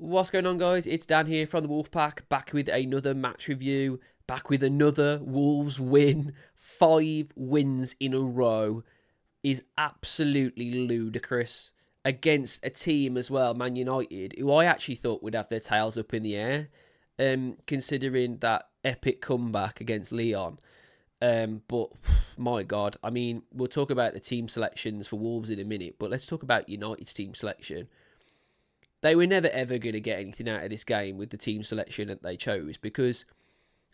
What's going on, guys? It's Dan here from the Wolfpack, back with another match review, back with another Wolves win. 5 wins in a row is absolutely ludicrous against a team as well, Man United, who I actually thought would have their tails up in the air, considering that epic comeback against Lyon. But my God, I mean, we'll talk about the team selections for Wolves in a minute, but let's talk about United's team selection. They were never ever going to get anything out of this game with the team selection that they chose because,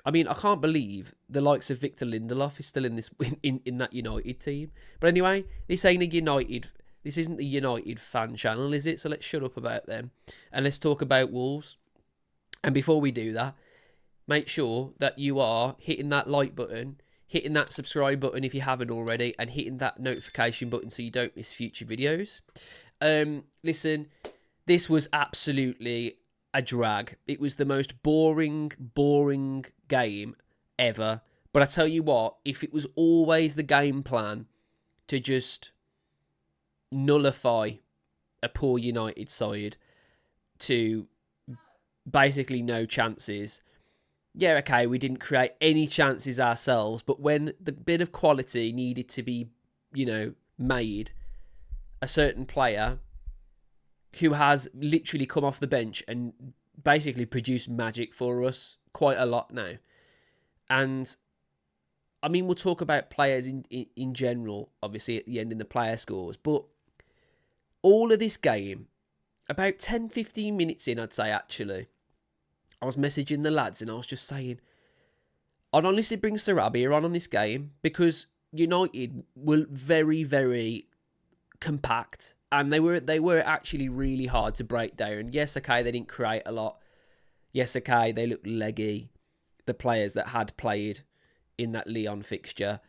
I mean, I can't believe the likes of Victor Lindelof is still in this in that United team. But anyway, this isn't the United fan channel, is it? So let's shut up about them and let's talk about Wolves. And before we do that, make sure that you are hitting that like button, hitting that subscribe button if you haven't already, and hitting that notification button so you don't miss future videos. Listen. This was absolutely a drag. It was the most boring game ever. But I tell you what, if it was always the game plan to just nullify a poor United side to basically no chances, yeah, okay, we didn't create any chances ourselves, but when the bit of quality needed to be, made, a certain player who has literally come off the bench and basically produced magic for us quite a lot now. And, I mean, we'll talk about players in general, obviously, at the end in the player scores. But all of this game, about 10-15 minutes in, I'd say, actually, I was messaging the lads and I was just saying, I'd honestly bring Sarabia on this game because United were very, very compact. And they were actually really hard to break down. Yes, okay, they didn't create a lot. Yes, okay, they looked leggy, the players that had played in that Lyon fixture.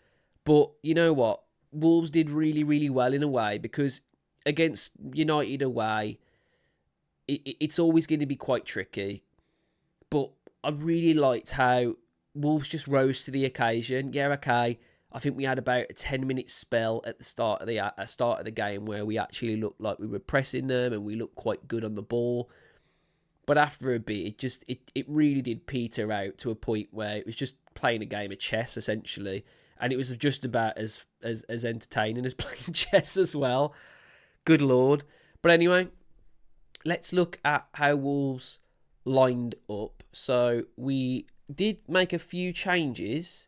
But you know what? Wolves did really, really well in a way because against United away, it's always going to be quite tricky. But I really liked how Wolves just rose to the occasion. Yeah, okay, I think we had about a 10-minute spell at the start of the game where we actually looked like we were pressing them and we looked quite good on the ball. But after a bit, it really did peter out to a point where it was just playing a game of chess essentially, and it was just about as entertaining as playing chess as well. Good Lord! But anyway, let's look at how Wolves lined up. So we did make a few changes.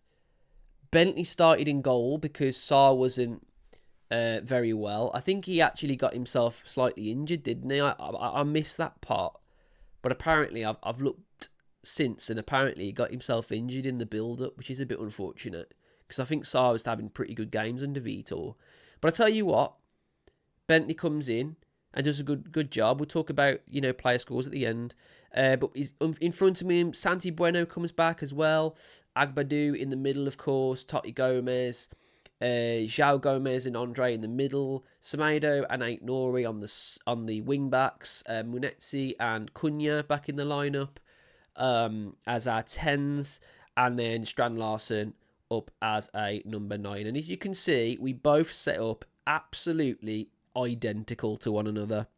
Bentley started in goal because Sarr wasn't very well. I think he actually got himself slightly injured, didn't he? I missed that part. But apparently I've looked since, and apparently he got himself injured in the build-up, which is a bit unfortunate. Because I think Sarr was having pretty good games under Vitor. But I tell you what, Bentley comes in and does a good job. We'll talk about, player scores at the end. But he's in front of him. Santi Bueno comes back as well. Agbadou in the middle, of course. Totti Gomez. João Gomez and Andre in the middle. Semedo and Ait Nouri on the wing-backs. Munetsi and Cunha back in the lineup as our 10s. And then Strand Larsen up as a number 9. And as you can see, we both set up absolutely identical to one another.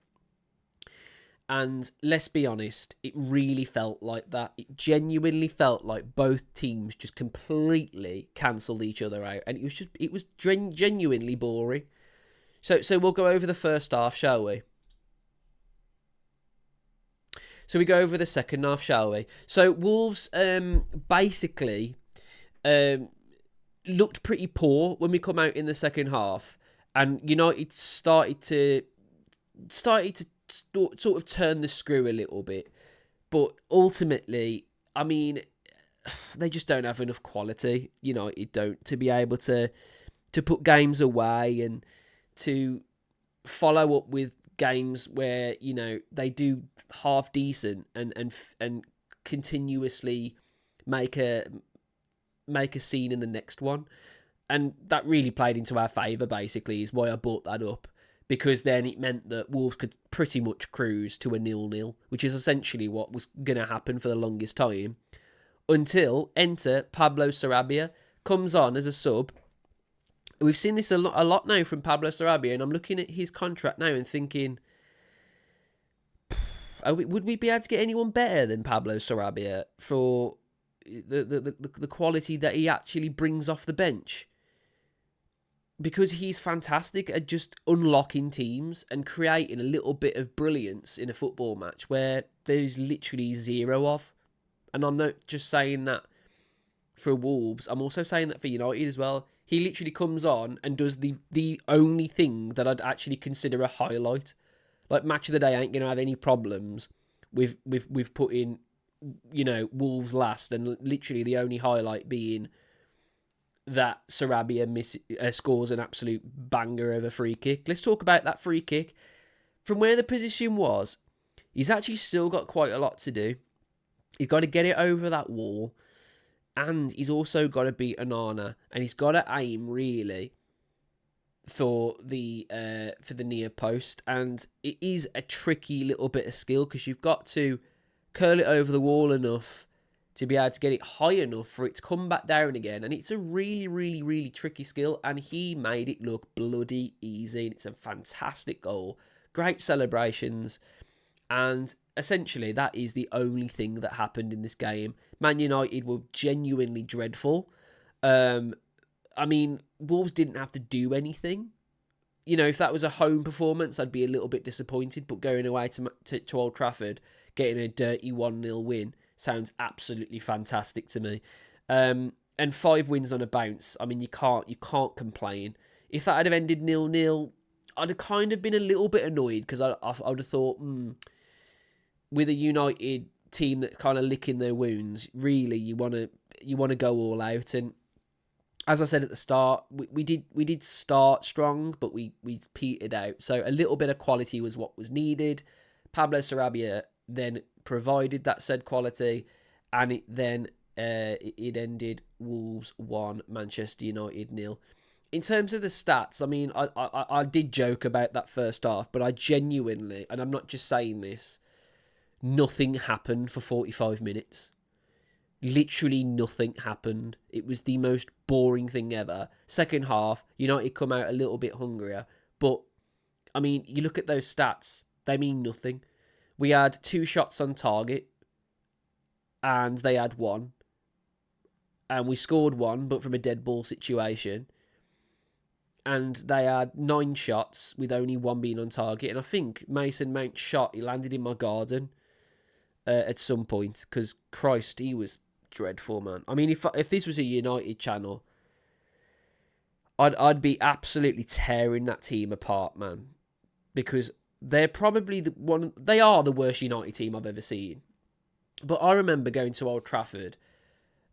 And let's be honest, it really felt like that. It genuinely felt like both teams just completely cancelled each other out, and it was genuinely boring. So we'll go over the first half, shall we? So we go over the second half, shall we? So Wolves basically looked pretty poor when we come out in the second half. And United started to sort of turn the screw a little bit. But ultimately, I mean, they just don't have enough quality. United don't, to be able to put games away and to follow up with games where, they do half decent and continuously make a scene in the next one. And that really played into our favour, basically, is why I brought that up. Because then it meant that Wolves could pretty much cruise to a 0-0, which is essentially what was going to happen for the longest time. Until enter Pablo Sarabia, comes on as a sub. We've seen this a lot now from Pablo Sarabia, and I'm looking at his contract now and thinking, would we be able to get anyone better than Pablo Sarabia for the quality that he actually brings off the bench? Because he's fantastic at just unlocking teams and creating a little bit of brilliance in a football match where there's literally zero of. And I'm not just saying that for Wolves, I'm also saying that for United as well. He literally comes on and does the only thing that I'd actually consider a highlight. Like, match of the day ain't going to have any problems with putting, Wolves last, and literally the only highlight being that Sarabia scores an absolute banger of a free kick. Let's talk about that free kick. From where the position was, he's actually still got quite a lot to do. He's got to get it over that wall, and he's also got to beat Onana, and he's got to aim really for the near post, and it is a tricky little bit of skill because you've got to curl it over the wall enough to be able to get it high enough for it to come back down again, and it's a really, really, really tricky skill, and he made it look bloody easy, and it's a fantastic goal. Great celebrations, and essentially that is the only thing that happened in this game. Man United were genuinely dreadful. I mean, Wolves didn't have to do anything. If that was a home performance, I'd be a little bit disappointed, but going away to Old Trafford, getting a dirty 1-0 win, sounds absolutely fantastic to me. And 5 wins on a bounce. I mean, you can't complain. If that had have ended 0-0, I'd have kind of been a little bit annoyed because I would have thought, with a United team that kind of licking their wounds, really you want to go all out. And as I said at the start, we did start strong, but we petered out. So a little bit of quality was what was needed. Pablo Sarabia then provided that said quality, and it ended Wolves 1, Manchester United 0. In terms of the stats, I mean, I did joke about that first half, but I genuinely, and I'm not just saying this, nothing happened for 45 minutes. Literally nothing happened. It was the most boring thing ever. Second half, United come out a little bit hungrier, but I mean, you look at those stats, they mean nothing. We had 2 shots on target, and they had 1. And we scored 1, but from a dead ball situation. And they had 9 shots, with only 1 being on target. And I think Mason Mount's shot, he landed in my garden at some point. Because, Christ, he was dreadful, man. I mean, if this was a United channel, I'd be absolutely tearing that team apart, man. Because they're probably they are the worst United team I've ever seen. But I remember going to Old Trafford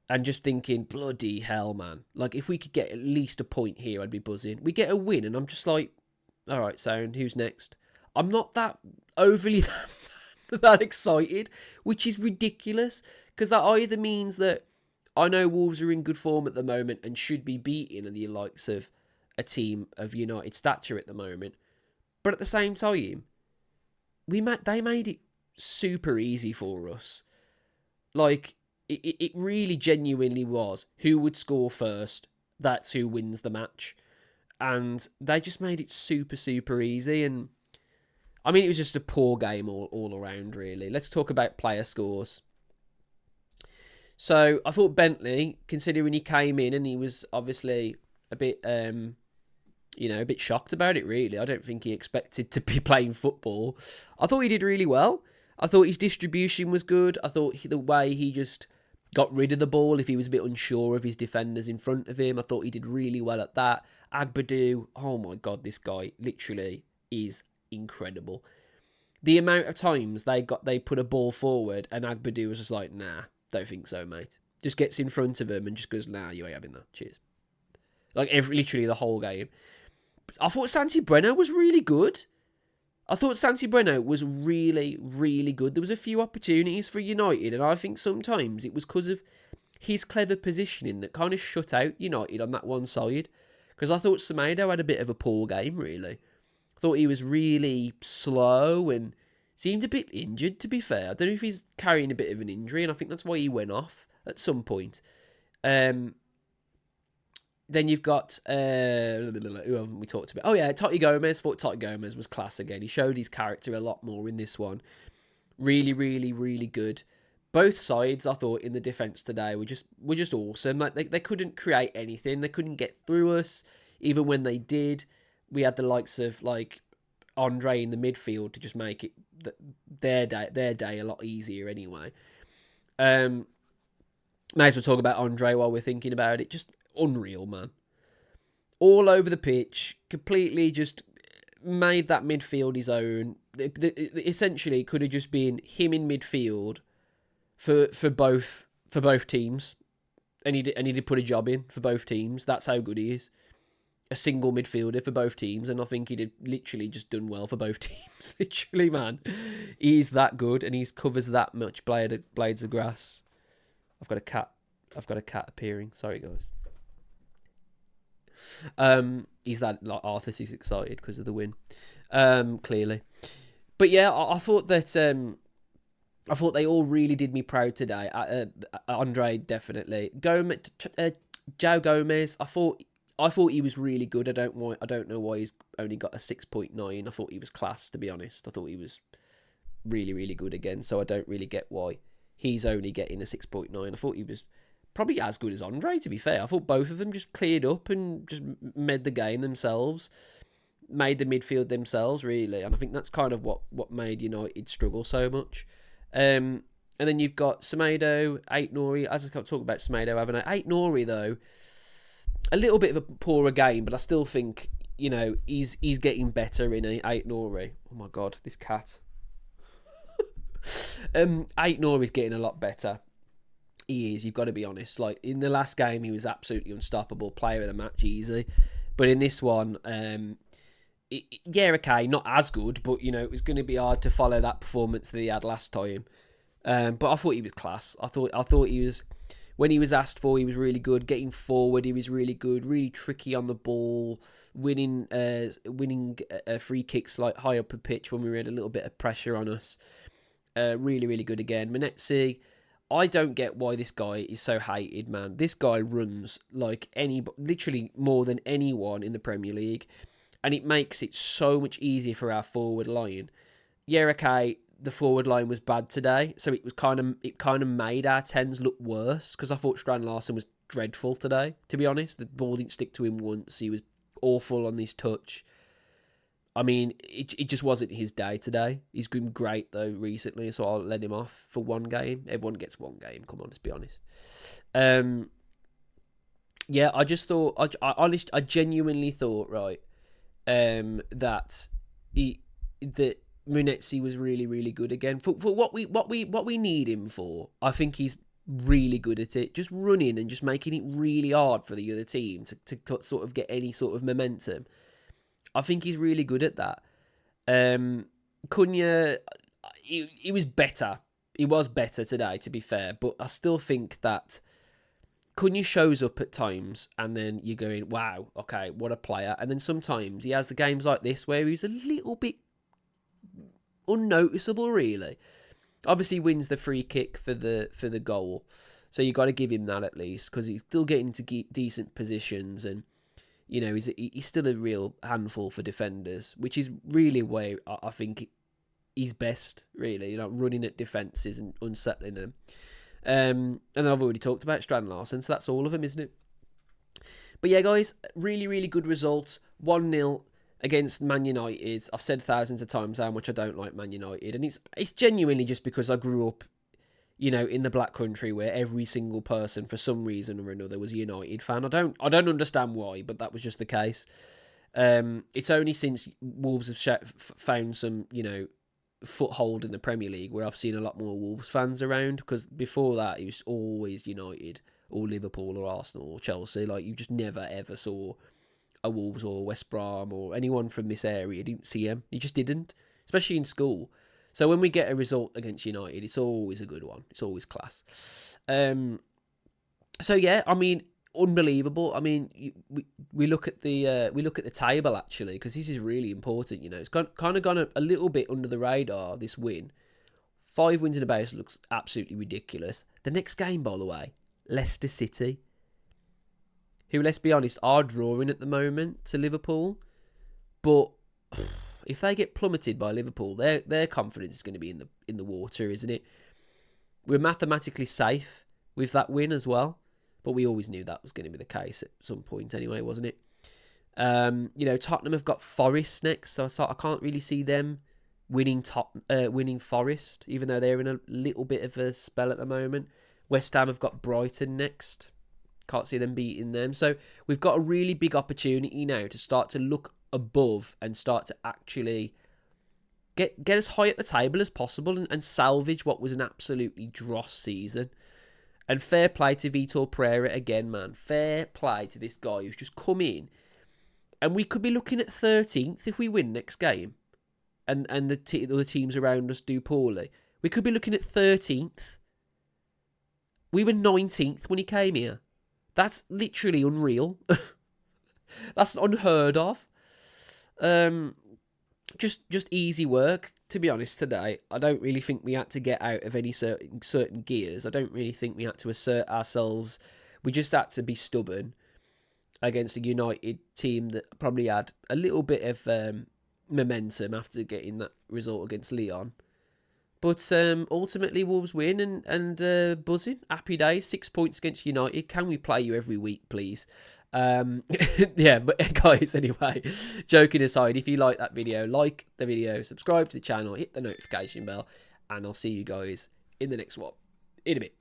and just thinking, bloody hell, man. Like, if we could get at least a point here, I'd be buzzing. We get a win, and I'm just like, all right, sound, who's next? I'm not that overly that excited, which is ridiculous, because that either means that I know Wolves are in good form at the moment and should be beating the likes of a team of United stature at the moment, but at the same time, they made it super easy for us. Like, it really genuinely was who would score first, that's who wins the match. And they just made it super, super easy. And I mean, it was just a poor game all around, really. Let's talk about player scores. So I thought Bentley, considering he came in and he was obviously a bit, a bit shocked about it, really. I don't think he expected to be playing football. I thought he did really well. I thought his distribution was good. I thought the way he just got rid of the ball if he was a bit unsure of his defenders in front of him, I thought he did really well at that. Agbadou, oh my God, this guy literally is incredible. The amount of times they put a ball forward and Agbadou was just like, nah, don't think so, mate. Just gets in front of him and just goes, nah, you ain't having that. Cheers. Like, literally the whole game. I thought Santi Breno was really good. I thought Santi Breno was really, really good. There was a few opportunities for United, and I think sometimes it was because of his clever positioning that kind of shut out United on that one side. Because I thought Semedo had a bit of a poor game, really. I thought he was really slow and seemed a bit injured, to be fair. I don't know if he's carrying a bit of an injury, and I think that's why he went off at some point. Then you've got, who haven't we talked about? Oh yeah, Totti Gomez. Thought Totti Gomez was class again. He showed his character a lot more in this one. Really, really, really good. Both sides, I thought, in the defence today were just awesome. Like they couldn't create anything. They couldn't get through us. Even when they did, we had the likes of like Andre in the midfield to just make it their day a lot easier anyway. May as well talk about Andre while we're thinking about it. Just unreal, man. All over the pitch, completely just made that midfield his own. Essentially, could have just been him in midfield for both teams, and he did put a job in for both teams. That's how good he is. A single midfielder for both teams, and I think he'd literally just done well for both teams. Literally, man, he's that good, and he covers that much blades of grass. I've got a cat appearing. Sorry, guys. He's that like Arthur's is excited because of the win. Clearly, but yeah, I thought that I thought they all really did me proud today. Andre definitely. João Gomez. I thought he was really good. I don't know why he's only got a 6.9. I thought he was class, to be honest. I thought he was really, really good again. So I don't really get why he's only getting a 6.9. I thought he was probably as good as Andre, to be fair. I thought both of them just cleared up and just made the game themselves, made the midfield themselves, really. And I think that's kind of what made United struggle so much. And then you've got Semedo, Ait-Nouri. As I talk about Semedo, haven't I? Ait-Nouri, though, a little bit of a poorer game, but I still think, he's getting better in Ait-Nouri. Oh my God, this cat. Ait-Nouri's getting a lot better. He is, you've got to be honest. Like, in the last game, he was absolutely unstoppable, player of the match, easy. But in this one, okay, not as good, but, it was going to be hard to follow that performance that he had last time. But I thought he was class. I thought he was, when he was asked for, he was really good. Getting forward, he was really good. Really tricky on the ball. Winning free kicks like high up a pitch when we had a little bit of pressure on us. Really, really good again. Manetzi, I don't get why this guy is so hated, man. This guy runs like literally more than anyone in the Premier League, and it makes it so much easier for our forward line. Yeah, okay, the forward line was bad today, so it kind of made our 10s look worse, because I thought Strand Larsen was dreadful today, to be honest. The ball didn't stick to him once. He was awful on his touch. I mean, it just wasn't his day today. He's been great, though, recently, so I'll let him off for one game. Everyone gets one game, come on, let's be honest. Yeah, I just thought, I genuinely thought, right, that Munetsi was really, really good again. For what we need him for, I think he's really good at it. Just running and just making it really hard for the other team to sort of get any sort of momentum. I think he's really good at that. Cunha, he was better. He was better today, to be fair. But I still think that Cunha shows up at times and then you're going, wow, okay, what a player. And then sometimes he has the games like this where he's a little bit unnoticeable, really. Obviously he wins the free kick for the goal. So you got to give him that at least, because he's still getting into decent positions, and he's still a real handful for defenders, which is really where I think he's best, really. Running at defences and unsettling them. And I've already talked about Strand Larsen, so that's all of them, isn't it? But yeah, guys, really, really good result. 1-0 against Man United. I've said thousands of times how much I don't like Man United, and it's genuinely just because I grew up, in the Black Country, where every single person, for some reason or another, was a United fan. I don't understand why, but that was just the case. It's only since Wolves have found some, foothold in the Premier League where I've seen a lot more Wolves fans around, because before that, it was always United or Liverpool or Arsenal or Chelsea. Like, you just never, ever saw a Wolves or West Brom or anyone from this area. You didn't see them. You just didn't, especially in school. So when we get a result against United, it's always a good one. It's always class. So yeah, I mean, unbelievable. I mean, we look at the table, actually, because this is really important. It's kind of gone a little bit under the radar, this win. 5 wins in a base looks absolutely ridiculous. The next game, by the way, Leicester City, who, let's be honest, are drawing at the moment to Liverpool, but If they get plummeted by Liverpool, their confidence is going to be in the water, isn't it? We're mathematically safe with that win as well, but we always knew that was going to be the case at some point anyway, wasn't it? Tottenham have got Forest next, so I can't really see them winning Forest, even though they're in a little bit of a spell at the moment. West Ham have got Brighton next. Can't see them beating them. So we've got a really big opportunity now to start to look above and start to actually get as high at the table as possible and salvage what was an absolutely dross season. And fair play to Vitor Pereira again, man. Fair play to this guy who's just come in. And we could be looking at 13th if we win next game. And the other teams around us do poorly. We could be looking at 13th. We were 19th when he came here. That's literally unreal. That's unheard of. Just easy work, to be honest, today. I don't really think we had to get out of any certain gears. I don't really think we had to assert ourselves. We just had to be stubborn against a United team that probably had a little bit of momentum after getting that result against Lyon. But ultimately, Wolves win and buzzing. Happy days. 6 points against United. Can we play you every week, please? Yeah, but guys, anyway, joking aside, if you like that video, like the video, subscribe to the channel, hit the notification bell, and I'll see you guys in the next one. In a bit.